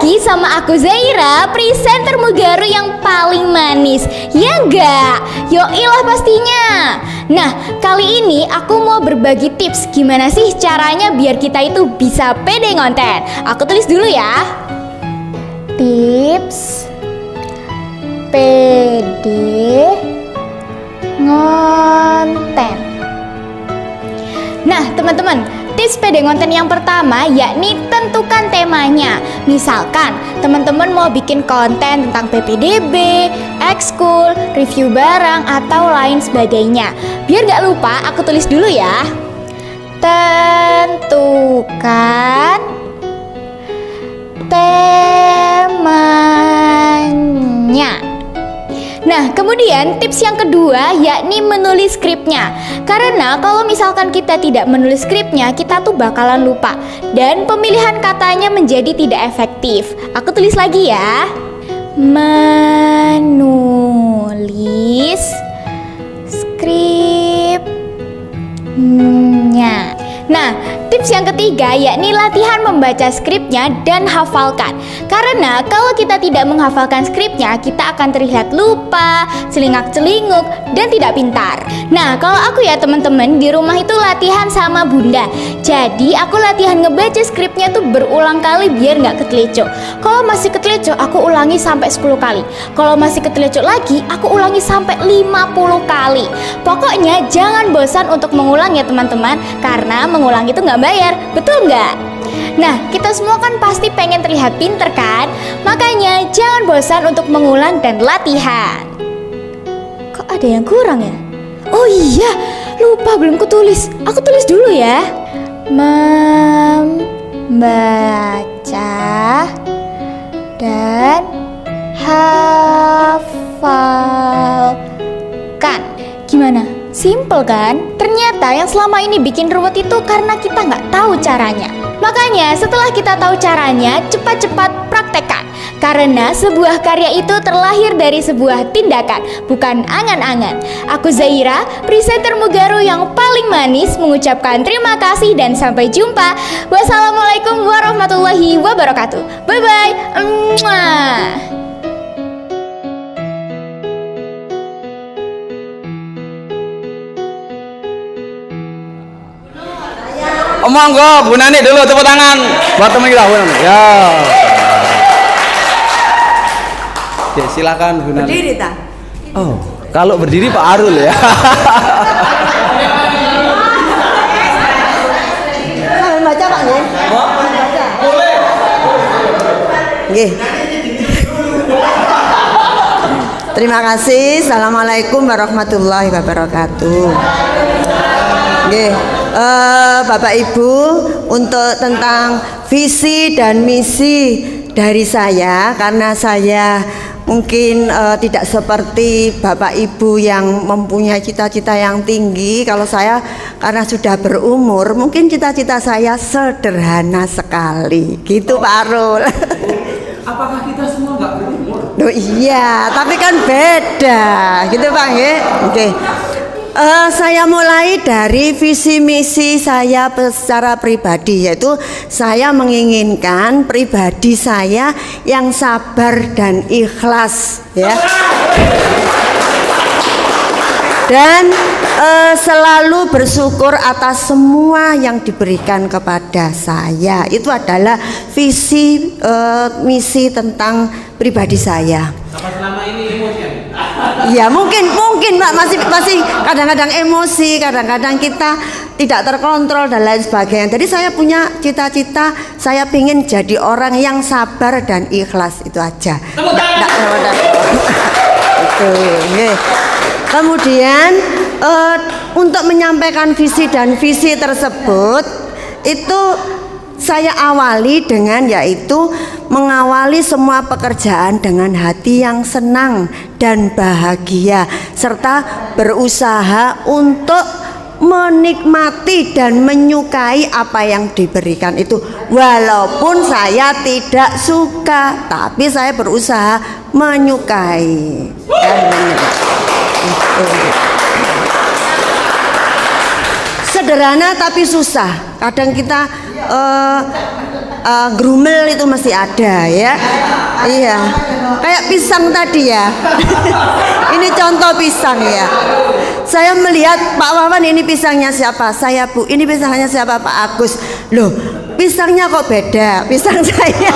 lagi sama aku Zaira, presenter Mugaru yang paling manis. Ya enggak? Yoilah pastinya. Nah, kali ini aku mau berbagi tips gimana sih caranya biar kita itu bisa pede ngonten. Aku tulis dulu ya. Tips pede ngonten. Nah, teman-teman, tips pede ngonten yang pertama yakni tentukan temanya. Misalkan teman-teman mau bikin konten tentang PPDB, ekskul, review barang, atau lain sebagainya. Biar gak lupa, aku tulis dulu ya. Tentukan temanya. Nah, kemudian tips yang kedua yakni menulis skripnya. Karena kalau misalkan kita tidak menulis skripnya, kita tuh bakalan lupa dan pemilihan katanya menjadi tidak efektif. Aku tulis lagi ya. Menulis skripnya. Nah, tips yang ketiga yakni latihan membaca skripnya dan hafalkan. Karena kalau kita tidak menghafalkan skripnya, kita akan terlihat lupa, celingak-celinguk, dan tidak pintar. Nah, kalau aku ya teman-teman, di rumah itu latihan sama bunda. Jadi aku latihan ngebaca skripnya tuh berulang kali biar nggak ketelecok. Kalau masih ketelecok, aku ulangi sampai 10 kali. Kalau masih ketelecok lagi, aku ulangi sampai 50 kali. Pokoknya jangan bosan untuk mengulang ya teman-teman, karena mengulang itu nggak bayar, betul nggak? Nah, kita semua kan pasti pengen terlihat pinter kan? Makanya jangan bosan untuk mengulang dan latihan. Kok ada yang kurang ya? Oh iya, lupa belum kutulis. Aku tulis dulu ya. Membaca dan hafalkan. Gimana? Simple kan? Ternyata yang selama ini bikin ruwet itu karena kita nggak tahu caranya. Makanya setelah kita tahu caranya, cepat-cepat praktekkan. Karena sebuah karya itu terlahir dari sebuah tindakan, bukan angan-angan. Aku Zaira, presenter Mugaru yang paling manis, mengucapkan terima kasih dan sampai jumpa. Wassalamualaikum warahmatullahi wabarakatuh. Bye-bye. Monggo Bu Nani dulu tepuk tangan buat teman kita Bu Nani. Ya. Oke, silakan Bu Nani. Berdiri tak? Oh, kalau berdiri Pak Arul ya. Baca Pak nggih? Baca. Boleh. Nggih. Terima kasih. Assalamualaikum warahmatullahi wabarakatuh. Nggih. Bapak Ibu, untuk tentang visi dan misi dari saya, karena saya mungkin tidak seperti Bapak Ibu yang mempunyai cita-cita yang tinggi. Kalau saya karena sudah berumur, mungkin cita-cita saya sederhana sekali, gitu Pak Arul. Apakah kita semua nggak berumur? Loh iya, tapi kan beda, gitu Pak nggih. Oke. Saya mulai dari visi misi saya secara pribadi, yaitu saya menginginkan pribadi saya yang sabar dan ikhlas ya. Dan selalu bersyukur atas semua yang diberikan kepada saya. Itu adalah visi misi tentang pribadi saya. Apa selama ini emosi? Ya mungkin Mbak, masih kadang-kadang emosi, kadang-kadang kita tidak terkontrol dan lain sebagainya. Jadi saya punya cita-cita, saya ingin jadi orang yang sabar dan ikhlas, itu aja. Itu. Kemudian untuk menyampaikan visi dan visi tersebut itu saya awali dengan yaitu mengawali semua pekerjaan dengan hati yang senang dan bahagia, serta berusaha untuk menikmati dan menyukai apa yang diberikan itu. Walaupun saya tidak suka, tapi saya berusaha menyukai dan sederhana tapi susah. Kadang kita grumel itu mesti ada ya. Iya, kayak pisang tadi ya. Ini contoh pisang ya. Saya melihat Pak Wawan, ini pisangnya siapa? Saya, Bu. Ini pisangnya siapa? Pak Agus. Loh, pisangnya kok beda? Pisang saya.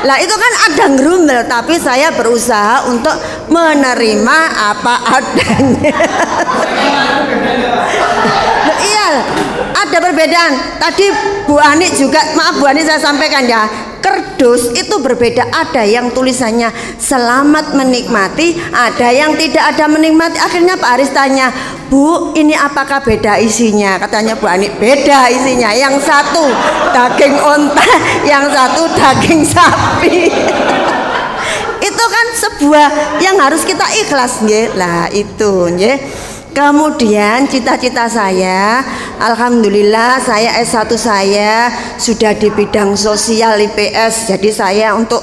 Lah itu kan ada grumel, tapi saya berusaha untuk menerima apa adanya. Loh, iya, ada perbedaan. Tadi Bu Ani juga, maaf Bu Ani saya sampaikan ya, kerdus itu berbeda. Ada yang tulisannya selamat menikmati, ada yang tidak ada menikmati. Akhirnya Pak Aris tanya, Bu, ini apakah beda isinya? Katanya Bu Ani, beda isinya. Yang satu daging onta, yang satu daging sapi. Itu kan sebuah yang harus kita ikhlas nggih. Lah itu nggih. Kemudian cita-cita saya, alhamdulillah saya S1 saya sudah di bidang sosial IPS. Jadi saya untuk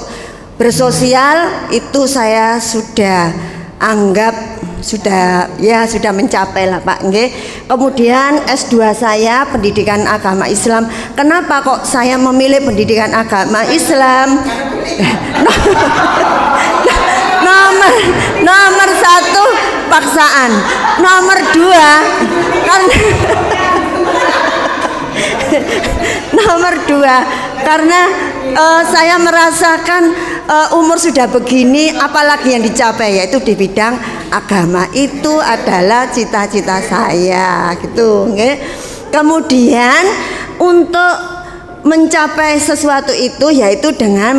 bersosial itu saya sudah anggap sudah mencapai lah Pak nggih. Kemudian S2 saya pendidikan agama Islam. Kenapa kok saya memilih pendidikan agama Islam? Nomor satu paksaan, nomor dua karena saya merasakan umur sudah begini, apalagi yang dicapai yaitu di bidang agama. Itu adalah cita-cita saya gitu nggih. Kemudian untuk mencapai sesuatu itu yaitu dengan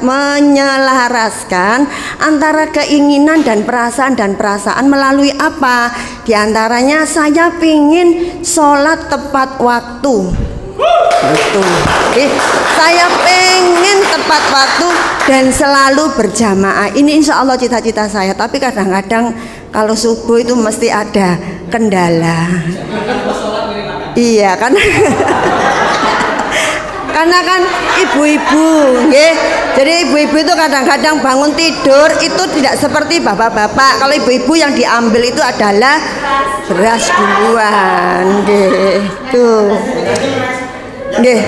menyelaraskan antara keinginan dan perasaan melalui apa? Di antaranya saya pingin sholat tepat waktu. Betul. Saya pengen tepat waktu dan selalu berjamaah. Ini insya Allah cita-cita saya. Tapi kadang-kadang kalau subuh itu mesti ada kendala. Iya kan? Karena kan ibu-ibu, nggih. Jadi ibu-ibu itu kadang-kadang bangun tidur itu tidak seperti bapak-bapak. Kalau ibu-ibu yang diambil itu adalah beras duluan, nggih. Tuh. Nggih.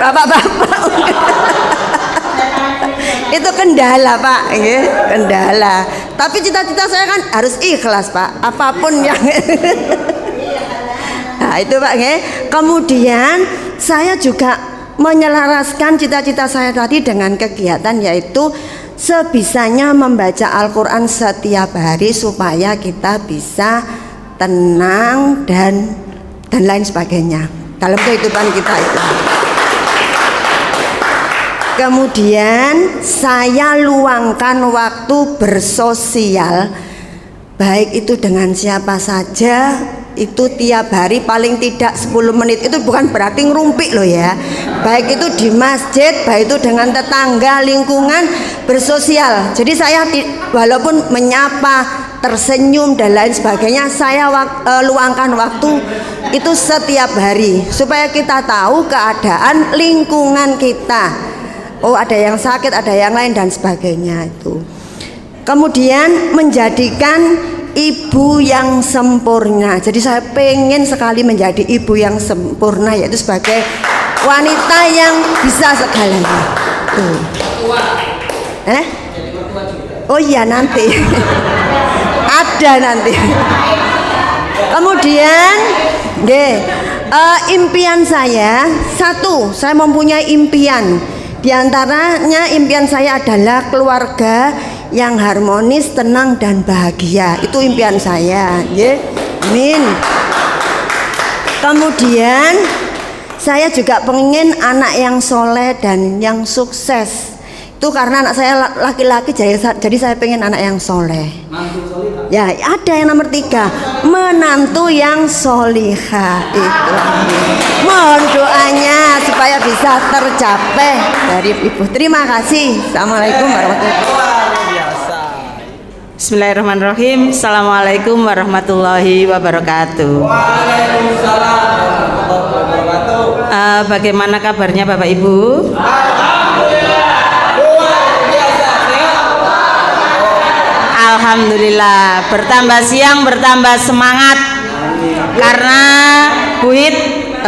Bapak-bapak. Itu kendala Pak, nggih, kendala. Tapi cita-cita saya kan harus ikhlas Pak, apapun yang Nah itu Pak nggih. Kemudian saya juga menyelaraskan cita-cita saya tadi dengan kegiatan yaitu sebisanya membaca Al-Quran setiap hari supaya kita bisa tenang dan lain sebagainya dalam kehidupan kita itu. Kemudian saya luangkan waktu bersosial, baik itu dengan siapa saja. Itu tiap hari paling tidak 10 menit. Itu bukan berarti ngerumpik loh ya. Baik itu di masjid, baik itu dengan tetangga, lingkungan, bersosial. Jadi saya walaupun menyapa, tersenyum dan lain sebagainya, saya luangkan waktu itu setiap hari supaya kita tahu keadaan lingkungan kita. Oh ada yang sakit, ada yang lain dan sebagainya itu. Kemudian menjadikan ibu yang sempurna. Jadi saya pengen sekali menjadi ibu yang sempurna, yaitu sebagai wanita yang bisa segalanya. Tuh. Oh iya nanti. Ada nanti. Kemudian, impian saya satu, saya mempunyai impian. Di antaranya impian saya adalah keluarga yang harmonis, tenang dan bahagia. Itu impian saya, nggih. Amin. Kemudian saya juga pengen anak yang soleh dan yang sukses. Itu karena anak saya laki-laki, jadi saya pengen anak yang soleh. Ya, ada yang nomor 3, menantu yang solihah. Itu. Mohon doanya supaya bisa tercapai dari ibu. Terima kasih. Assalamualaikum warahmatullahi wabarakatuh. Bismillahirrahmanirrahim. Assalamualaikum warahmatullahi wabarakatuh. Waalaikumsalam warahmatullahi wabarakatuh. Bagaimana kabarnya Bapak Ibu? Alhamdulillah, bertambah siang bertambah semangat. Karena Buhit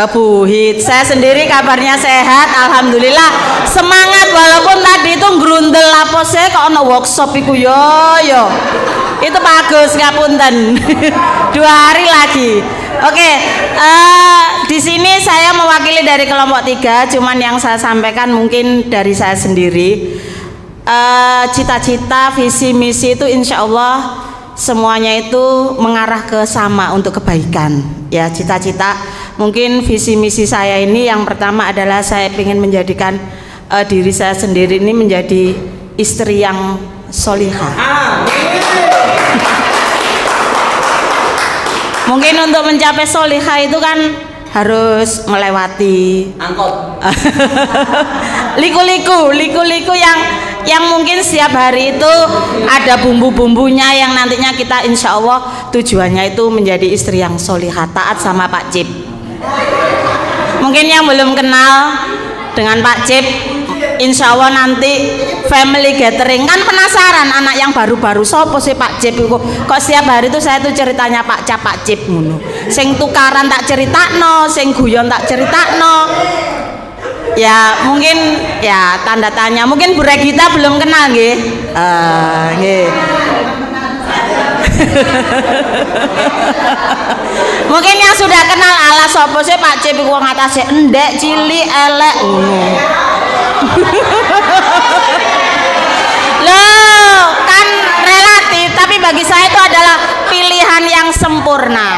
Buhit. Saya sendiri kabarnya sehat, alhamdulillah. Semangat walaupun tadi itu grundel apa saya kok ono workshop iku yo. Itu bagus ngapunten. 2 hari lagi. Oke, di sini saya mewakili dari kelompok 3, cuman yang saya sampaikan mungkin dari saya sendiri. Cita-cita, visi, misi itu insya Allah semuanya itu mengarah ke sama untuk kebaikan. Ya, cita-cita mungkin visi misi saya ini yang pertama adalah saya ingin menjadikan diri saya sendiri ini menjadi istri yang solihah. Mungkin untuk mencapai solihah itu kan harus melewati Angkot. liku-liku yang mungkin setiap hari itu ada bumbu-bumbunya yang nantinya kita insya Allah tujuannya itu menjadi istri yang solihah, taat sama Pak Cip. Mungkin yang belum kenal dengan Pak Cip, insya Allah nanti family gathering kan penasaran anak yang baru-baru sopo sih Pak Cip itu kok setiap hari itu saya tuh ceritanya Pak Cip ngono. Sing tukaran tak ceritakno, sing guyon tak ceritakno. Ya mungkin ya tanda tanya, mungkin Bu Regita belum kenal nggih. Nggih. Mungkin yang sudah kenal ala sapa sih Pak Cip iku ngatasi endek cilik elek ngono. Loh, kan relatif, tapi bagi saya itu adalah pilihan yang sempurna.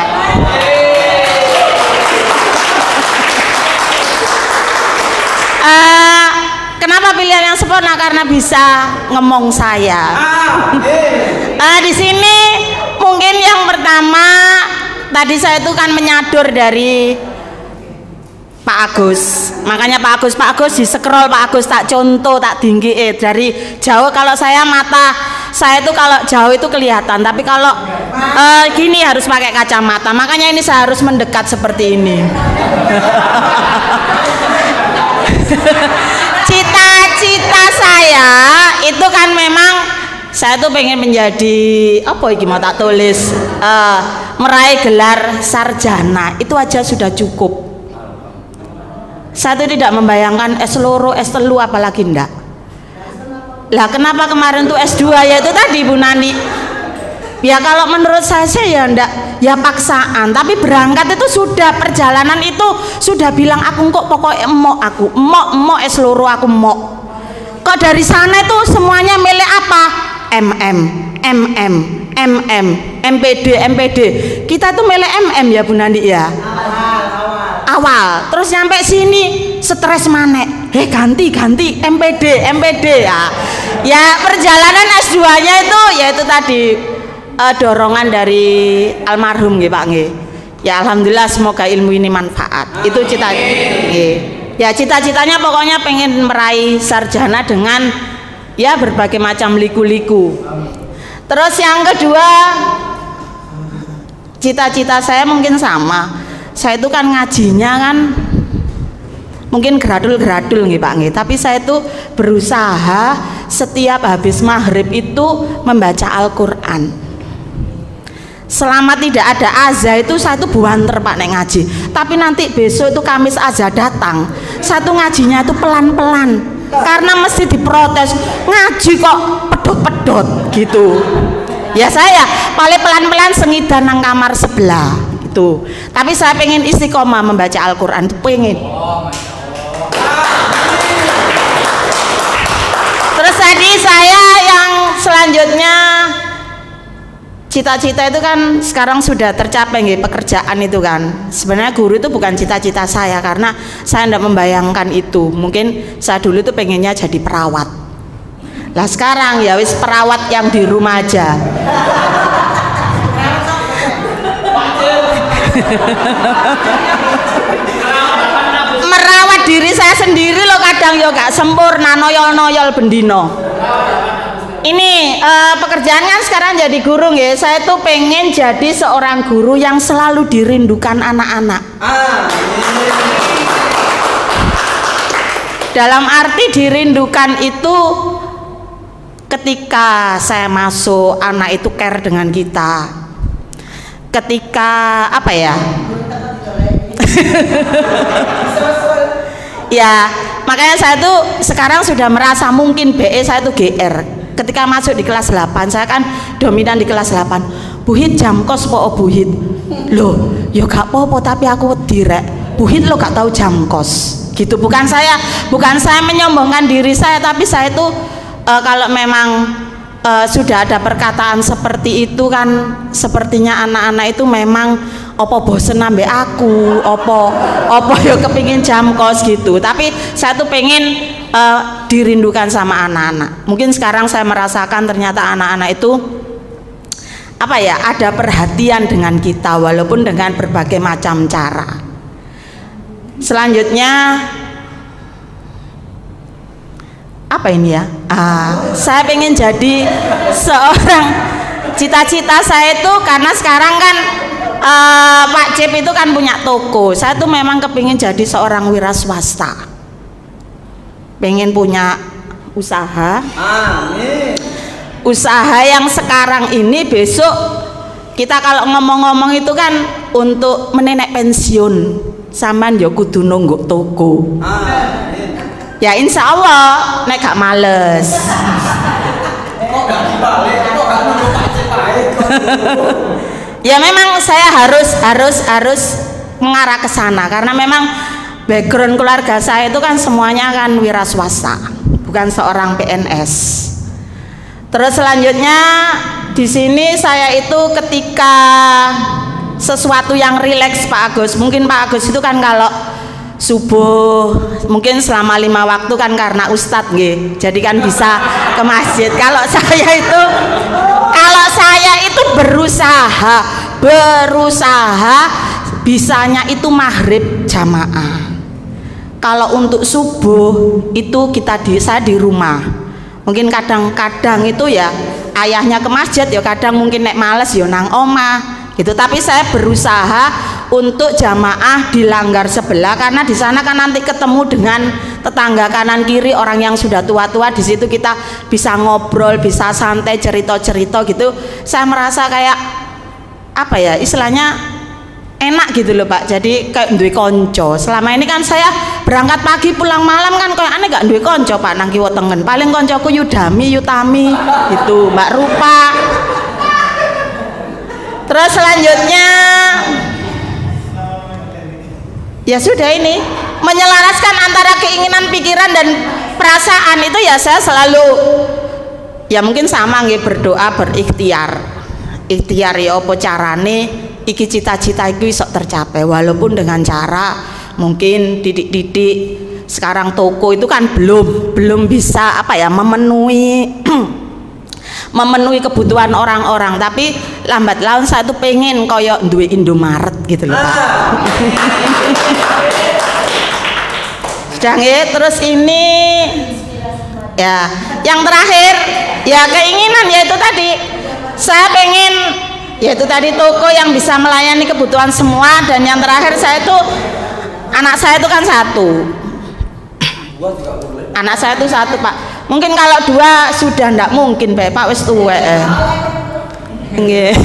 Kenapa pilihan yang sempurna? Karena bisa ngemong saya. Di sini mungkin yang pertama tadi saya itu kan menyadur dari Pak Agus. Makanya Pak Agus di scroll Pak Agus tak contoh tak tinggi dari jauh. Kalau saya mata saya itu kalau jauh itu kelihatan, tapi kalau gini harus pakai kacamata. Makanya ini saya harus mendekat seperti ini. Cita-cita saya itu kan memang saya tuh pengen menjadi apa iki mau tak tulis meraih gelar sarjana, itu aja sudah cukup. Saya tuh tidak membayangkan S2, S3 apalagi ndak. Lah kenapa kemarin tuh S2 ya itu tadi Bu Nani. Ya kalau menurut saya sih ya ndak, ya paksaan. Tapi berangkat itu sudah perjalanan itu sudah bilang aku kok pokoknya emok S2 aku emok. Kok dari sana itu semuanya milih apa? MPD. Kita tuh milih ya Bu Nandi ya. Awal, terus sampai sini stres manek. Ganti MPD ya. Ya perjalanan S2-nya itu yaitu tadi dorongan dari almarhum nggih Pak nggih. Ya alhamdulillah semoga ilmu ini manfaat. Itu ya cita-citanya pokoknya pengen meraih sarjana dengan ya berbagai macam liku-liku. Terus yang kedua, cita-cita saya mungkin sama. Saya itu kan ngajinya kan mungkin gradul nggih Pak nggih, tapi saya itu berusaha setiap habis maghrib itu membaca Al-Qur'an. Selama tidak ada azan itu saya tuh buanter Pak nek ngaji. Tapi nanti besok itu Kamis azan datang, satu ngajinya itu pelan-pelan karena mesti diprotes, ngaji kok pedot-pedot gitu. Ya saya paling pelan-pelan sengidan nang kamar sebelah gitu. Tapi saya pengen istiqomah membaca Al-Qur'an, pengen. Terus tadi saya yang selanjutnya cita-cita itu kan sekarang sudah tercapai nggih, pekerjaan itu kan. Sebenarnya guru itu bukan cita-cita saya karena saya tidak membayangkan itu. Mungkin saya dulu itu pengennya jadi perawat. Lah sekarang ya wis perawat yang di rumah aja. Merawat diri saya sendiri loh kadang ya gak sempurna, noyol-noyol bendino. Ini pekerjaan kan sekarang jadi guru ya. Saya tuh pengen jadi seorang guru yang selalu dirindukan anak-anak. Dalam arti dirindukan itu ketika saya masuk anak itu care dengan kita. Ketika apa ya? Ya, makanya saya tuh sekarang sudah merasa mungkin BE saya tuh GR. Ketika masuk di kelas 8, saya kan dominan di kelas 8. Buhit jam kos po buhit. Loh, ya gak apa-apa tapi aku wedi rek. Buhit lo gak tahu jam kos. Gitu, bukan saya menyombongkan diri saya, tapi saya tuh kalau memang sudah ada perkataan seperti itu kan, sepertinya anak-anak itu memang opo bosen ambek aku, opo yo kepingin jam kos gitu. Tapi saya tuh pengen dirindukan sama anak-anak. Mungkin sekarang saya merasakan ternyata anak-anak itu apa ya, ada perhatian dengan kita walaupun dengan berbagai macam cara. Selanjutnya apa ini ya? Saya pengen jadi seorang, cita-cita saya itu karena sekarang kan Pak Cip itu kan punya toko. Saya tuh memang kepingin jadi seorang wira swasta, pengen punya usaha. Amin. Usaha yang sekarang ini besok kita kalau ngomong-ngomong itu kan untuk menenek pensiun, sampean yo kudu nunggu toko. Amin. Ya insya Allah nek gak males. Kok gak dibalik, kok gak nunggu Pak Cip ae. Ya memang saya harus mengarah ke sana karena memang background keluarga saya itu kan semuanya kan wira swasta, bukan seorang PNS. Terus selanjutnya di sini saya itu ketika sesuatu yang rileks Pak Agus, mungkin Pak Agus itu kan kalau subuh mungkin selama 5 waktu kan karena ustadz nggih, jadi kan bisa ke masjid. Kalau saya itu berusaha bisanya itu maghrib jamaah. Kalau untuk subuh itu saya di rumah. Mungkin kadang-kadang itu ya ayahnya ke masjid, ya kadang mungkin nek males ya nang omah gitu. Tapi saya berusaha untuk jamaah di langgar sebelah karena di sana kan nanti ketemu dengan tetangga kanan kiri orang yang sudah tua-tua. Di situ kita bisa ngobrol, bisa santai, cerita-cerita gitu. Saya merasa kayak apa ya, istilahnya enak gitu loh Pak. Jadi kayak duwe konco. Selama ini kan saya berangkat pagi pulang malam kan kayak aneh gak duwe konco Pak nang kiwa tengen. Paling koncoku Yutami gitu, Mbak Rupa. Terus selanjutnya ya sudah, ini menyelaraskan antara keinginan, pikiran dan perasaan itu ya saya selalu ya mungkin sama nggih, berdoa, berikhtiar ya apa carane iki cita-cita iku iso tercapai walaupun dengan cara mungkin didik-didik. Sekarang toko itu kan belum bisa apa ya memenuhi kebutuhan orang-orang, tapi lambat laun saya tuh pengen koyo duwe Indomaret gitu loh Pak. Sudah nggih. Terus ini ya yang terakhir ya keinginan yaitu tadi saya pengen yaitu tadi toko yang bisa melayani kebutuhan semua. Dan yang terakhir saya tuh anak saya itu kan satu. Anak saya itu satu Pak. Mungkin kalau 2 sudah ndak mungkin Pak wis tuwek. Nggih.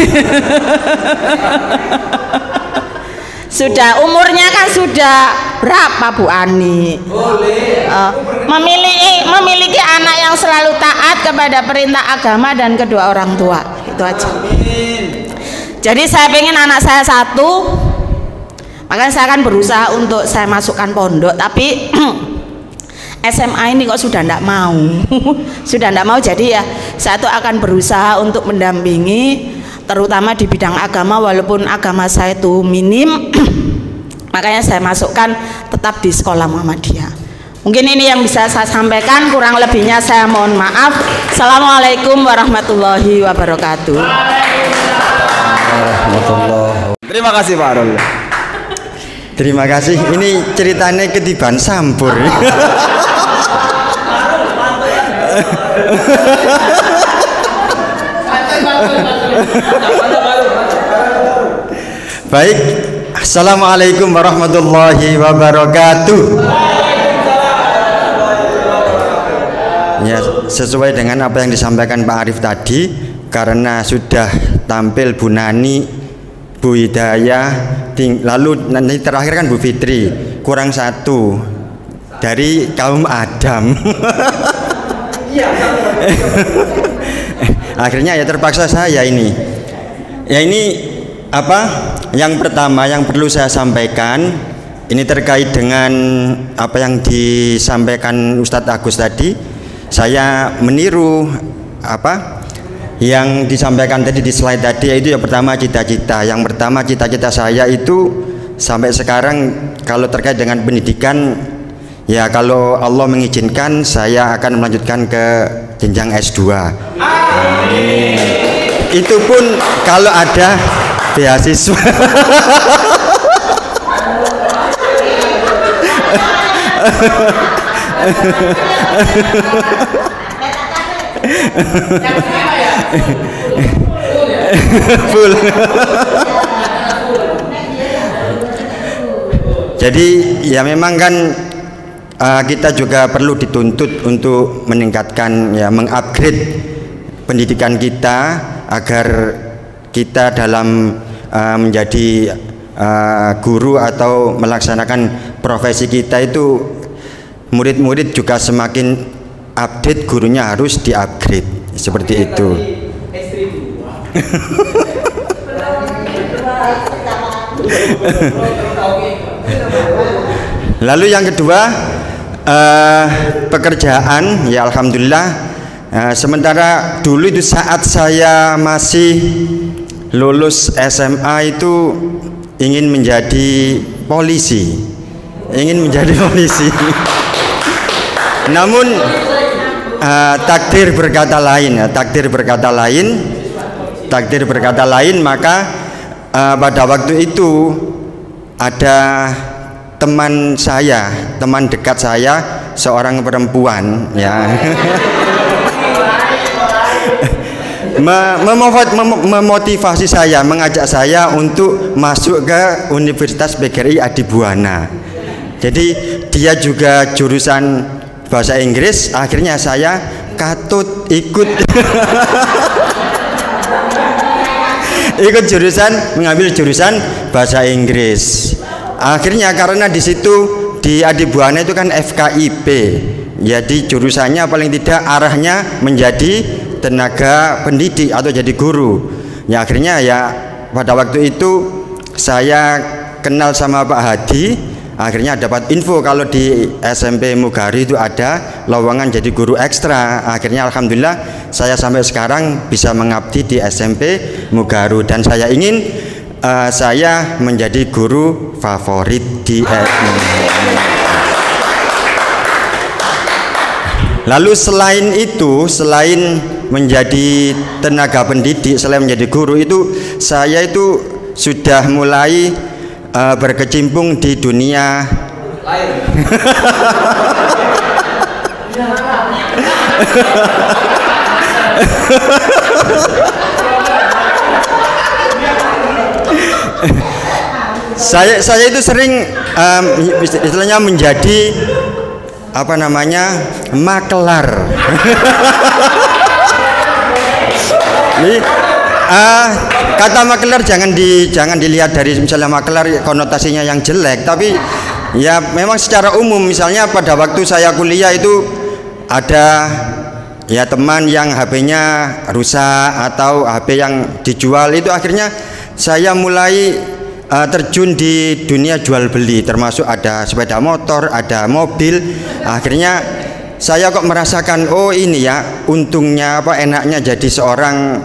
Sudah umurnya kan sudah berapa Bu Ani? Memiliki anak yang selalu taat kepada perintah agama dan kedua orang tua. Itu aja. Jadi saya pengen anak saya satu. Makanya saya akan berusaha untuk saya masukkan pondok, tapi SMA ini kok sudah ndak mau. Sudah ndak mau, jadi ya saya tuh akan berusaha untuk mendampingi terutama di bidang agama walaupun agama saya itu minim. Makanya saya masukkan tetap di sekolah Muhammadiyah. Mungkin ini yang bisa saya sampaikan, kurang lebihnya saya mohon maaf. Assalamualaikum warahmatullahi wabarakatuh. Terima kasih Pak Arul. Terima kasih. Ini ceritanya ketiban sambur. Baik, assalamualaikum warahmatullahi wabarakatuh. Ya, sesuai dengan apa yang disampaikan Pak Arif tadi, karena sudah tampil Bu Nani Bu Hidayah, lalu nanti terakhir kan Bu Fitri, kurang 1 dari kaum Adam. Akhirnya ya terpaksa saya ini. Ya ini apa? Yang pertama yang perlu saya sampaikan ini terkait dengan apa yang disampaikan Ustadz Agus tadi. Saya meniru apa yang disampaikan tadi di slide tadi, yaitu yang pertama cita-cita. Yang pertama cita-cita saya itu sampai sekarang kalau terkait dengan pendidikan, ya kalau Allah mengizinkan saya akan melanjutkan ke jenjang S2. Itu pun kalau ada beasiswa. Full. Jadi ya memang kan kita juga perlu dituntut untuk meningkatkan, ya mengupgrade pendidikan kita agar kita dalam menjadi guru atau melaksanakan profesi kita itu murid-murid juga semakin update, gurunya harus di-upgrade seperti itu. Lalu yang kedua pekerjaan, ya alhamdulillah. Sementara dulu itu saat saya masih lulus SMA itu ingin menjadi polisi, namun takdir berkata lain, maka pada waktu itu ada teman dekat saya, seorang perempuan, ya. Memotivasi saya, mengajak saya untuk masuk ke Universitas PGRI Adibuana. Jadi dia juga jurusan bahasa Inggris, akhirnya saya katut ikut mengambil jurusan bahasa Inggris. Akhirnya karena di situ di Adibuana itu kan FKIP, jadi jurusannya paling tidak arahnya menjadi tenaga pendidik atau jadi guru. Ya akhirnya ya pada waktu itu saya kenal sama Pak Hadi, akhirnya dapat info kalau di SMP Mugari itu ada lowongan jadi guru ekstra. Akhirnya alhamdulillah saya sampai sekarang bisa mengabdi di SMP Mugaru, dan saya ingin saya menjadi guru favorit di Lalu selain itu, selain menjadi tenaga pendidik, selain menjadi guru itu, saya itu sudah mulai berkecimpung di dunia saya itu sering istilahnya menjadi apa namanya, makelar. Ini kata makelar jangan dilihat dari misalnya makelar konotasinya yang jelek, tapi ya memang secara umum. Misalnya pada waktu saya kuliah itu ada ya teman yang HP-nya rusak atau HP yang dijual, itu akhirnya saya mulai terjun di dunia jual beli, termasuk ada sepeda motor, ada mobil. Akhirnya saya kok merasakan, oh ini ya untungnya apa enaknya jadi seorang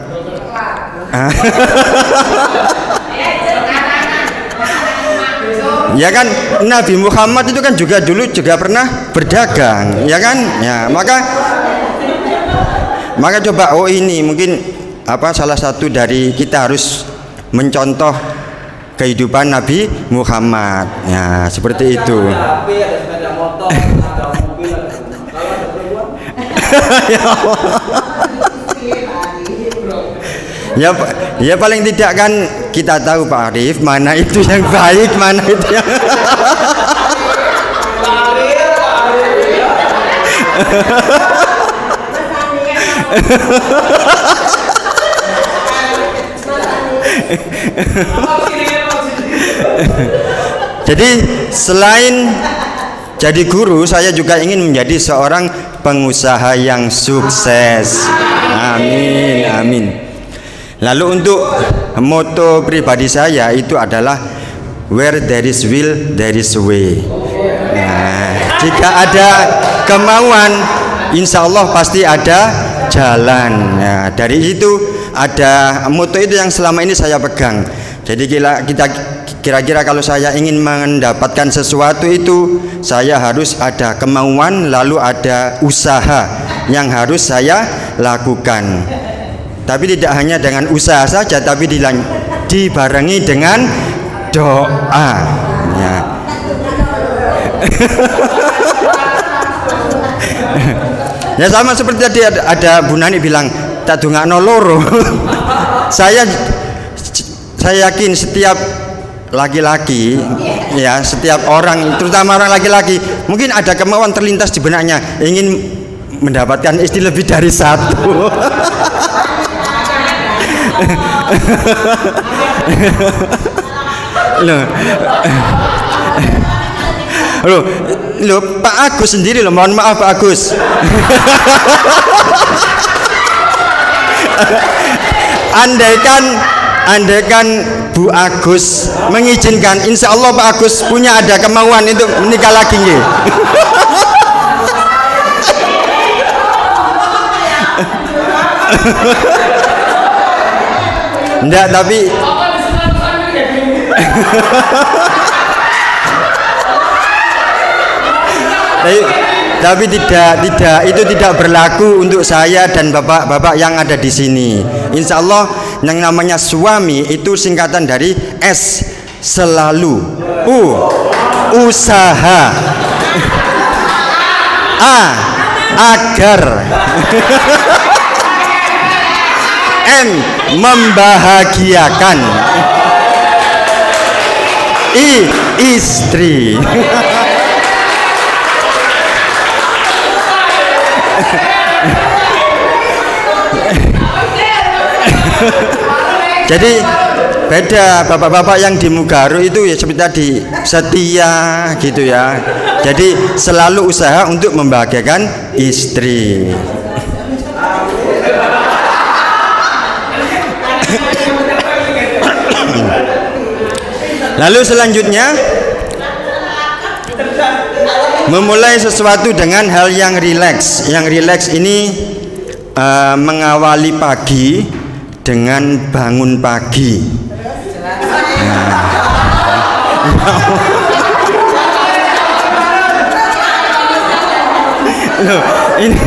ya kan, Nabi Muhammad itu kan juga dulu juga pernah berdagang, ya kan, ya maka coba, oh ini mungkin apa salah satu dari kita harus mencontoh kehidupan Nabi Muhammad, ya seperti itu. Ya paling tidak kan kita tahu Pak Arif mana itu yang baik, mana itu yang Jadi selain jadi guru, saya juga ingin menjadi seorang pengusaha yang sukses. Amin, amin. Lalu untuk moto pribadi saya itu adalah where there is will, there is way. Nah, jika ada kemauan, insya Allah pasti ada jalan. Nah, dari itu ada moto itu yang selama ini saya pegang. Jadi kira-kira kalau saya ingin mendapatkan sesuatu itu, saya harus ada kemauan, lalu ada usaha yang harus saya lakukan. Tapi tidak hanya dengan usaha saja, tapi dibarengi dengan doa. Ya. Ya sama seperti tadi ada Bu Nani bilang tak dungakno loro. Saya yakin setiap laki-laki, ya setiap orang, terutama orang laki-laki, mungkin ada kemauan terlintas di benaknya ingin mendapatkan istri lebih dari satu. Loh, Pak Agus sendiri loh, mohon maaf Pak Agus. Andaikan Bu Agus mengizinkan, insya Allah Pak Agus punya ada kemauan untuk menikah lagi nggih. Enggak, tapi tidak itu tidak berlaku untuk saya dan bapak-bapak yang ada di sini. Insya Allah yang namanya suami itu singkatan dari S, selalu, U, usaha, A, agar, M, membahagiakan, I, istri. Jadi beda bapak-bapak yang di Mugaru itu ya seperti tadi, setia gitu ya. Jadi selalu usaha untuk membahagiakan istri. Lalu selanjutnya memulai sesuatu dengan hal yang rileks. Yang rileks ini mengawali pagi dengan bangun pagi. Loh, ini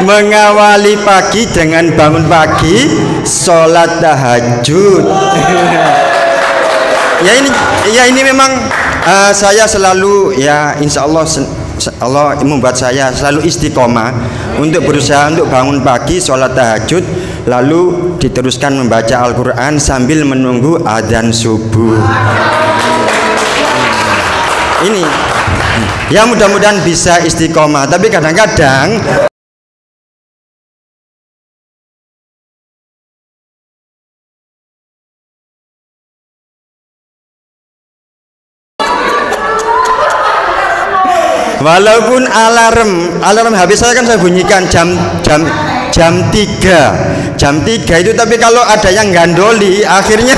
mengawali pagi dengan bangun pagi, sholat tahajud. Ya ini memang saya selalu, ya insya Allah Allah membuat saya selalu istiqomah untuk berusaha untuk bangun pagi, sholat tahajud, lalu diteruskan membaca Al-Quran sambil menunggu adzan subuh. Ini ya mudah-mudahan bisa istiqomah, tapi kadang-kadang walaupun alarm HP saya kan saya bunyikan jam 3 itu, tapi kalau ada yang gandoli akhirnya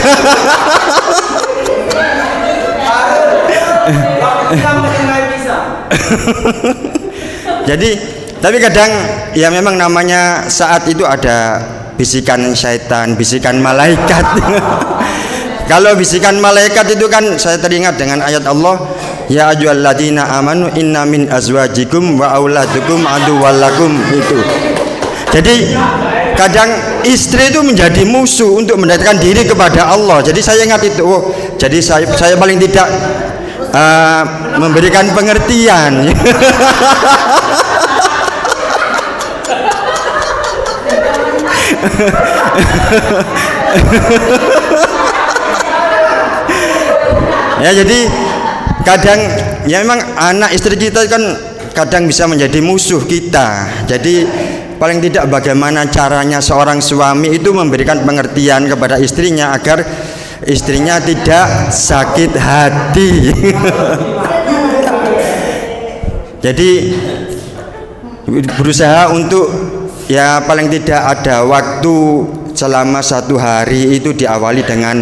jadi tapi kadang ya memang namanya saat itu ada bisikan syaitan, bisikan malaikat. Kalau bisikan malaikat itu kan saya teringat dengan ayat Allah, ya ayyuhalladzina amanu inna min azwajikum wa auladukum aduwwallakum itu. Jadi kadang istri itu menjadi musuh untuk mendekatkan diri kepada Allah. Jadi saya ingat itu. Oh, jadi saya paling tidak memberikan pengertian. Ya jadi kadang ya memang anak istri kita kan kadang bisa menjadi musuh kita. Jadi paling tidak bagaimana caranya seorang suami itu memberikan pengertian kepada istrinya agar istrinya tidak sakit hati. Jadi berusaha untuk ya paling tidak ada waktu selama 1 hari itu diawali dengan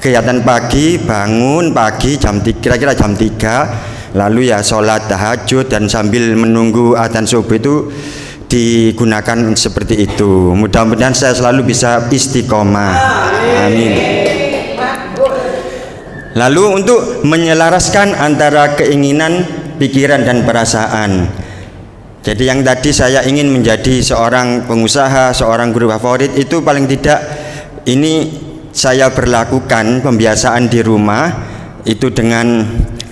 kegiatan pagi, bangun pagi kira-kira jam 3, lalu ya sholat tahajud dan sambil menunggu adzan subuh itu digunakan seperti itu. Mudah-mudahan saya selalu bisa istiqomah. Amin. Lalu untuk menyelaraskan antara keinginan, pikiran dan perasaan. Jadi yang tadi saya ingin menjadi seorang pengusaha, seorang guru favorit itu paling tidak ini saya berlakukan pembiasaan di rumah itu dengan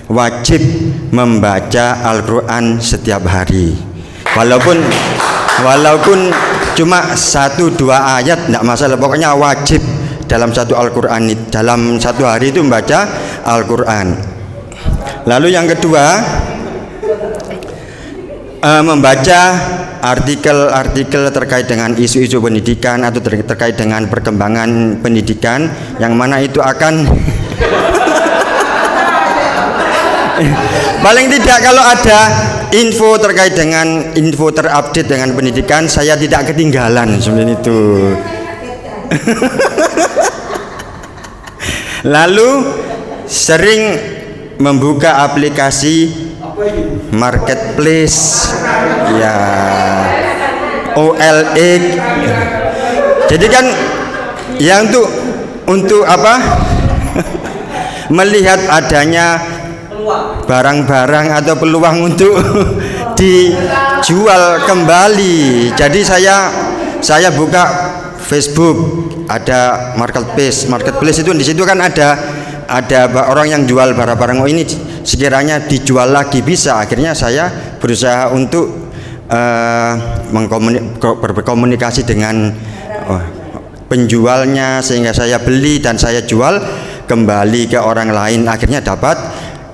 wajib membaca Al-Quran setiap hari. Walaupun cuma 1-2 ayat tidak masalah, pokoknya wajib dalam satu Al-Quran, dalam 1 hari itu membaca Al-Quran. Lalu yang kedua, membaca artikel-artikel terkait dengan isu-isu pendidikan atau terkait dengan perkembangan pendidikan, yang mana itu akan paling tidak kalau ada info terkait dengan info terupdate dengan pendidikan, saya tidak ketinggalan seperti itu. Lalu sering membuka aplikasi marketplace ya, OLX. Jadi kan ya untuk apa? Melihat adanya barang-barang atau peluang untuk dijual kembali. Jadi saya buka Facebook, ada marketplace itu, di situ kan ada orang yang jual barang-barang, oh ini sekiranya dijual lagi bisa. Akhirnya saya berusaha untuk berkomunikasi dengan penjualnya sehingga saya beli dan saya jual kembali ke orang lain, akhirnya dapat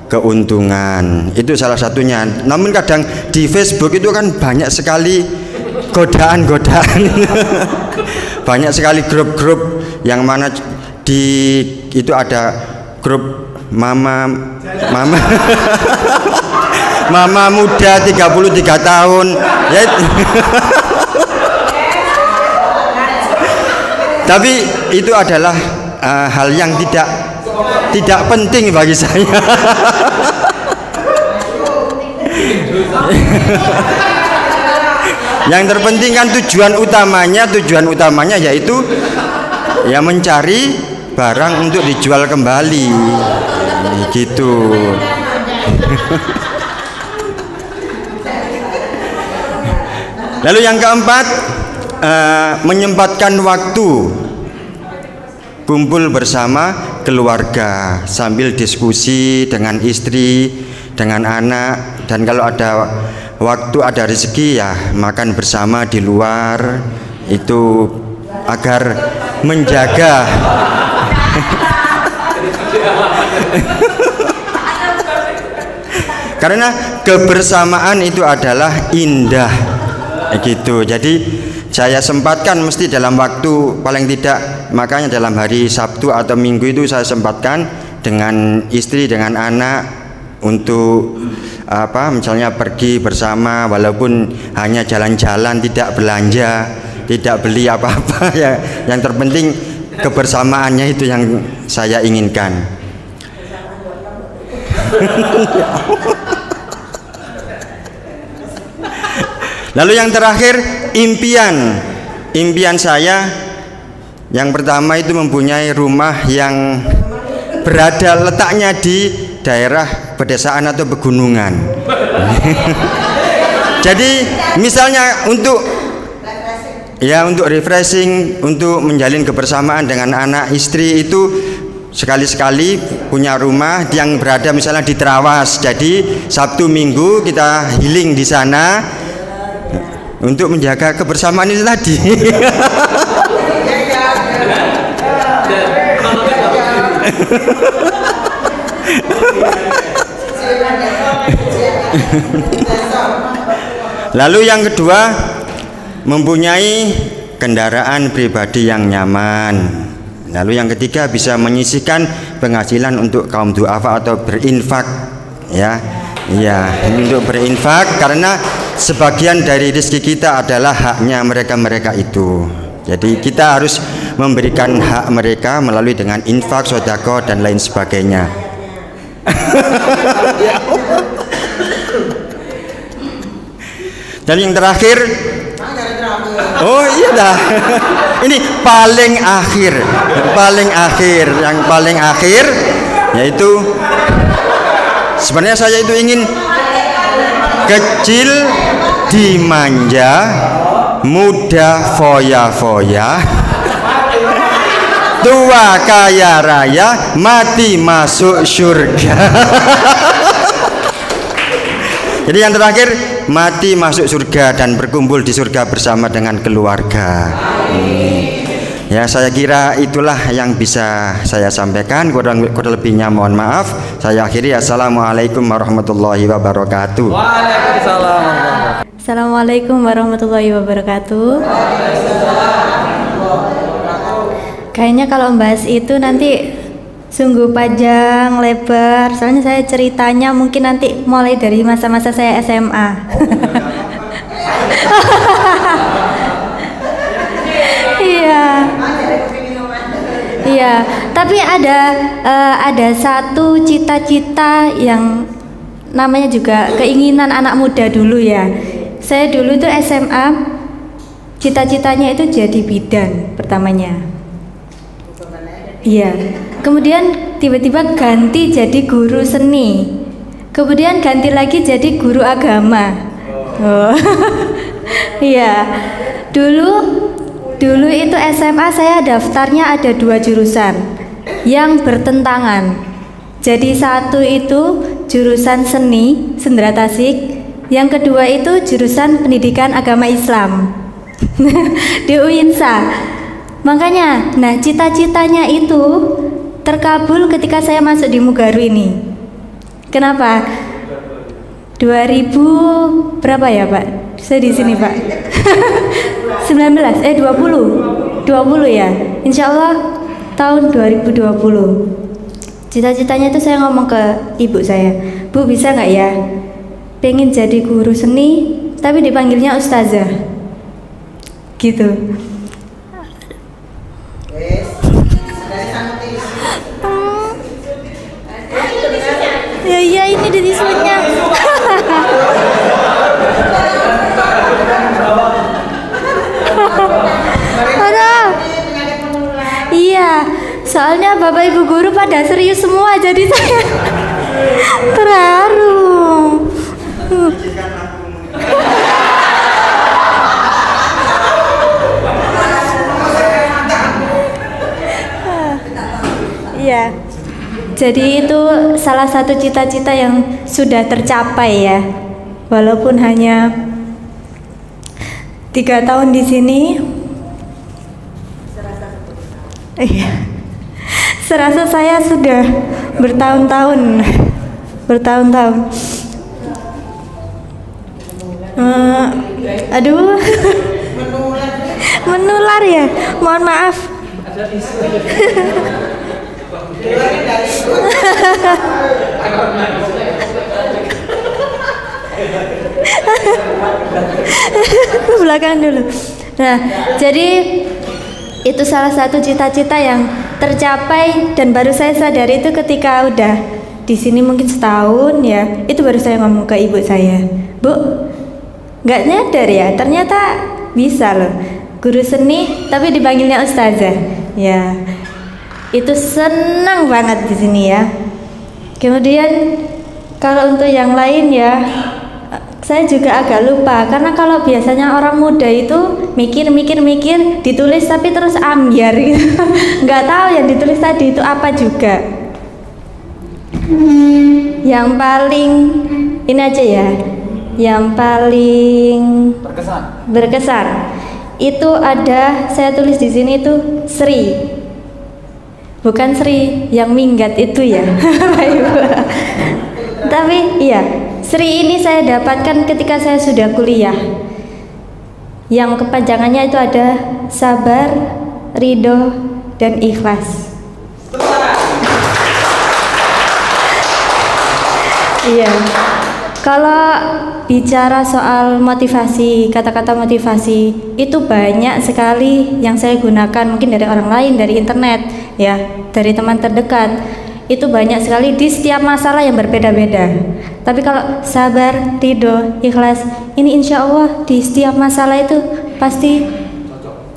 keuntungan. Itu salah satunya. Namun kadang di Facebook itu kan banyak sekali godaan-godaan. Banyak sekali grup-grup yang mana itu ada grup mama mama muda 33 tahun ya. Tapi itu adalah hal yang tidak penting bagi saya. Yang terpenting kan tujuan utamanya yaitu ya mencari barang untuk dijual kembali gitu. Lalu yang keempat, menyempatkan waktu kumpul bersama keluarga sambil diskusi dengan istri, dengan anak, dan kalau ada waktu, ada rezeki ya makan bersama di luar, itu agar menjaga karena kebersamaan itu adalah indah gitu. Jadi saya sempatkan mesti dalam waktu paling tidak, makanya dalam hari Sabtu atau Minggu itu saya sempatkan dengan istri, dengan anak untuk misalnya pergi bersama, walaupun hanya jalan-jalan, tidak belanja, tidak beli apa-apa ya. Yang terpenting kebersamaannya itu yang saya inginkan. Lalu yang terakhir, impian saya yang pertama itu mempunyai rumah yang letaknya di daerah pedesaan atau pegunungan. Jadi misalnya untuk refreshing, untuk menjalin kebersamaan dengan anak istri, itu sekali-sekali punya rumah yang berada misalnya di Trawas. Jadi Sabtu Minggu kita healing di sana untuk menjaga kebersamaan itu tadi. Lalu yang kedua, mempunyai kendaraan pribadi yang nyaman. Lalu yang ketiga, bisa menyisihkan penghasilan untuk kaum duafa atau berinfak, ya. Ya, untuk berinfak, karena sebagian dari rezeki kita adalah haknya mereka-mereka itu. Jadi kita harus memberikan hak mereka melalui dengan infak, sedekah dan lain sebagainya. Dan yang terakhir, oh iya dah, ini paling akhir, yang paling akhir yaitu sebenarnya saya itu ingin kecil dimanja, muda foya-foya, tua kaya raya, mati masuk surga. Jadi yang terakhir, mati masuk surga dan berkumpul di surga bersama dengan keluarga. Ya, saya kira itulah yang bisa saya sampaikan. Kurang lebihnya mohon maaf. Saya akhiri. Assalamualaikum warahmatullahi wabarakatuh. Waalaikumsalam. Assalamualaikum warahmatullahi wabarakatuh. Kayaknya kalau membahas itu nanti sungguh panjang lebar, soalnya saya ceritanya mungkin nanti mulai dari masa-masa saya SMA. Iya, tapi ada satu cita-cita yang namanya juga keinginan anak muda dulu ya. Saya dulu tuh SMA, cita-citanya itu jadi bidan pertamanya. Iya. Kemudian tiba-tiba ganti jadi guru seni. Kemudian ganti lagi jadi guru agama. Oh. Iya. Dulu itu SMA saya daftarnya ada 2 jurusan yang bertentangan. Jadi satu itu jurusan seni, Sendera Tasik. Yang kedua itu jurusan pendidikan agama Islam di UINSA. Makanya, nah cita-citanya itu terkabul ketika saya masuk di Mugaru ini. Kenapa? 2000 berapa ya Pak? Saya di sini Pak. 20 ya. Insya Allah tahun 2020. Cita-citanya itu saya ngomong ke ibu saya, Bu bisa nggak ya? Pengen jadi guru seni, tapi dipanggilnya ustazah. Gitu. Ya ini di tisunya. Iya, soalnya bapak ibu guru pada serius semua, jadi saya terharu. Iya. Jadi itu salah satu cita-cita yang sudah tercapai ya, walaupun hanya 3 tahun di sini. Serasa saya sudah bertahun-tahun. Aduh, menular ya. Mohon maaf. Ke belakang dulu. Nah, jadi itu salah satu cita-cita yang tercapai dan baru saya sadari itu ketika udah di sini mungkin setahun ya. Itu baru saya ngomong ke ibu saya, Bu, nggak nyadar ya ternyata bisa loh guru seni tapi dipanggilnya ustazah. Ya, itu senang banget di sini ya. Kemudian kalau untuk yang lain ya, saya juga agak lupa karena kalau biasanya orang muda itu mikir ditulis tapi terus ambiar gitu. Nggak tahu yang ditulis tadi itu apa juga. Yang paling ini aja ya, yang paling berkesan itu ada saya tulis di sini itu Sri, bukan Sri yang minggat itu ya. Tapi iya, Sri ini saya dapatkan ketika saya sudah kuliah. yang kepanjangannya itu ada sabar, ridho, dan ikhlas. Iya. Kalau bicara soal motivasi, kata-kata motivasi itu banyak sekali yang saya gunakan, mungkin dari orang lain, dari internet, ya, dari teman terdekat. Itu banyak sekali di setiap masalah yang berbeda-beda. Tapi kalau sabar, ridho, ikhlas, ini insya Allah di setiap masalah itu pasti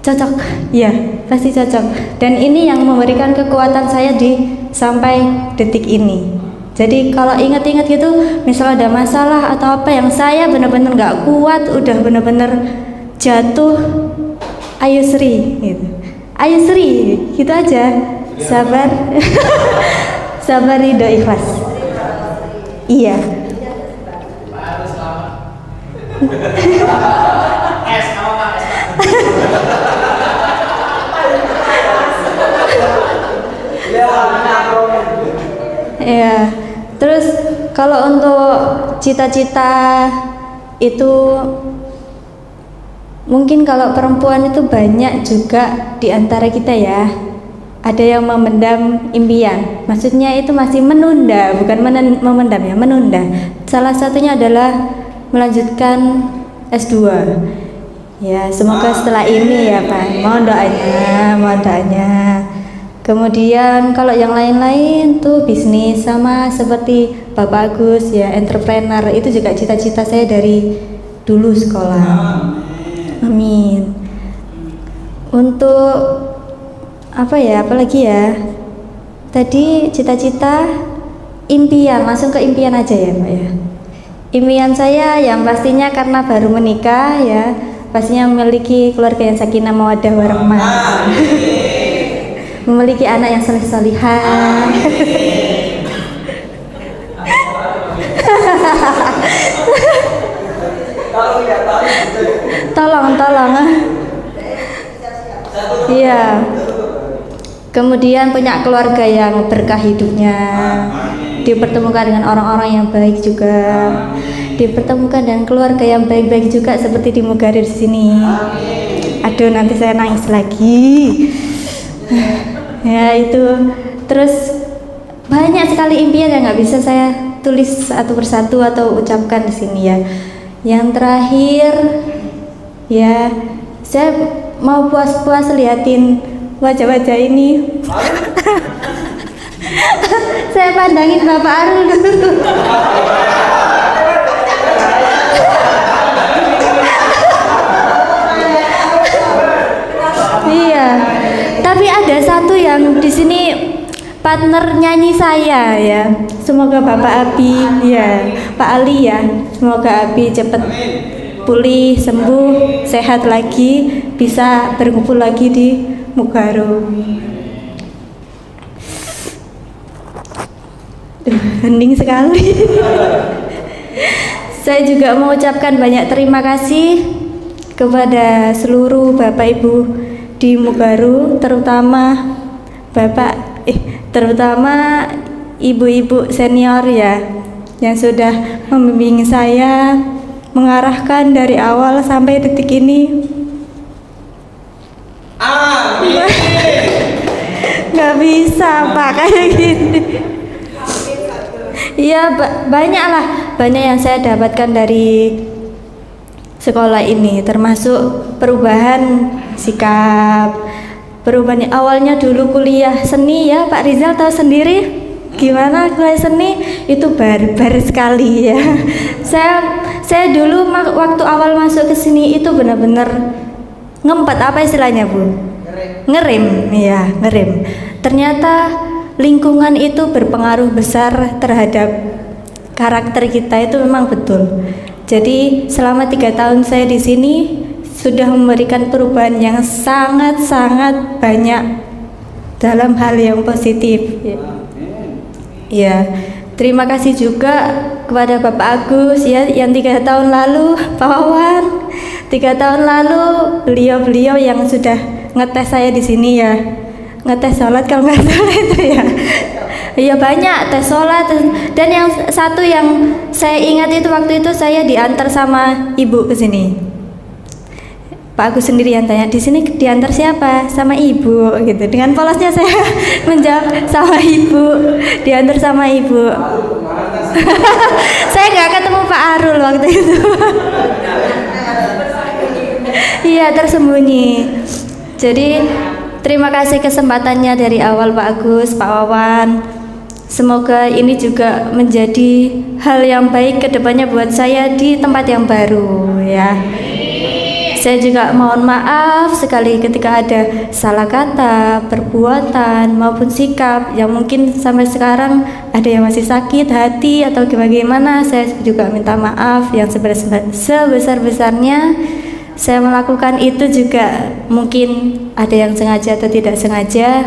cocok, ya, pasti cocok. Dan ini yang memberikan kekuatan saya di sampai detik ini. Jadi kalau ingat-ingat gitu, misalnya ada masalah atau apa yang saya benar-benar nggak kuat, udah benar-benar jatuh, ayo Sri, gitu. Ayo Sri, gitu aja. Sabar, sabar, ridho, ikhlas. Iya. Ya. Terus kalau untuk cita-cita itu mungkin kalau perempuan itu banyak juga di antara kita ya. Ada yang memendam impian. Maksudnya itu masih menunda, bukan memendam ya, menunda. Salah satunya adalah melanjutkan S2. Ya, semoga setelah ini ya, Pak. Mohon doanya. Kemudian kalau yang lain-lain tuh bisnis sama seperti Bapak Agus ya, entrepreneur, itu juga cita-cita saya dari dulu sekolah. Amin. Untuk apa ya, apalagi ya? Tadi cita-cita, impian, langsung ke impian aja ya, Pak ya. Impian saya yang pastinya karena baru menikah ya, pastinya memiliki keluarga yang sakinah mawaddah warahmah. Memiliki anak yang saleh-salihah. Tolong. Iya. Kemudian punya keluarga yang berkah hidupnya. Dipertemukan dengan orang-orang yang baik juga. Dipertemukan dengan keluarga yang baik-baik juga seperti di Mugarir sini. Aduh, nanti saya nangis lagi. Ya itu. Terus banyak sekali impian yang nggak bisa saya tulis satu persatu atau ucapkan di sini ya. Yang terakhir ya, saya mau puas-puas liatin wajah-wajah ini. Saya pandangin Bapak Arul dulu. Iya. Tapi ada satu yang di sini partner nyanyi saya ya. Semoga Bapak Abi ya, Pak Ali ya. Semoga Abi cepat pulih, sembuh, sehat lagi, bisa berkumpul lagi di Mugaru. Hening sekali. Saya juga mengucapkan banyak terima kasih kepada seluruh Bapak Ibu di Mugaru, terutama terutama ibu-ibu senior ya, yang sudah membimbing saya, mengarahkan dari awal sampai detik ini. Amin. Gak bisa Pak kayak gini. Iya, banyak yang saya dapatkan dari sekolah ini, termasuk perubahan sikap, perubahan awalnya dulu kuliah seni ya, Pak Rizal tahu sendiri gimana kuliah seni itu barbar sekali ya. Saya dulu waktu awal masuk ke sini itu benar-benar ngempet, apa istilahnya Bu? Ngerem, ya ngerem. Ternyata lingkungan itu berpengaruh besar terhadap karakter kita, itu memang betul. Jadi selama 3 tahun saya di sini sudah memberikan perubahan yang sangat-sangat banyak dalam hal yang positif. Ya, terima kasih juga kepada Bapak Agus ya, yang 3 tahun lalu, Pak Wawan, 3 tahun lalu beliau yang sudah ngetes saya di sini ya, ngetes sholat kalau nggak salah itu ya. Iya banyak tes sholat, dan yang satu yang saya ingat itu waktu itu saya diantar sama ibu ke sini. Pak Agus sendiri yang tanya, di sini diantar siapa? Sama ibu gitu. Dengan polosnya saya menjawab sama ibu, diantar sama ibu. Saya nggak ketemu Pak Arul waktu itu. Iya, tersembunyi. Jadi terima kasih kesempatannya dari awal Pak Agus, Pak Wawan. Semoga ini juga menjadi hal yang baik kedepannya buat saya di tempat yang baru ya. Saya juga mohon maaf sekali ketika ada salah kata, perbuatan maupun sikap yang mungkin sampai sekarang ada yang masih sakit hati atau bagaimana. Saya juga minta maaf yang sebesar-besarnya. Saya melakukan itu juga mungkin ada yang sengaja atau tidak sengaja.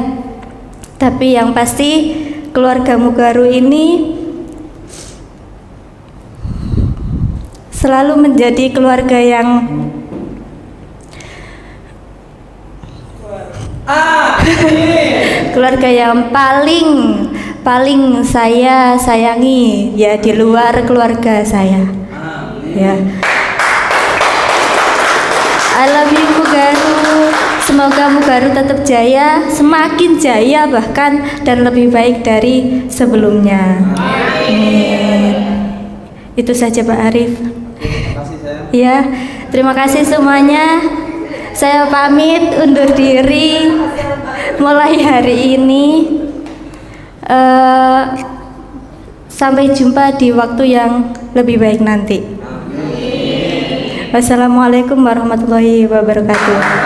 Tapi yang pasti keluarga Mugaru ini selalu menjadi keluarga yang keluarga yang paling saya sayangi ya di luar keluarga saya ya. I love you Mugaru. Semoga Mugaru tetap jaya, semakin jaya bahkan dan lebih baik dari sebelumnya. Amin. Itu saja Pak Arif. Ya, terima kasih semuanya. Saya pamit undur diri mulai hari ini. Sampai jumpa di waktu yang lebih baik nanti. Wassalamualaikum warahmatullahi wabarakatuh.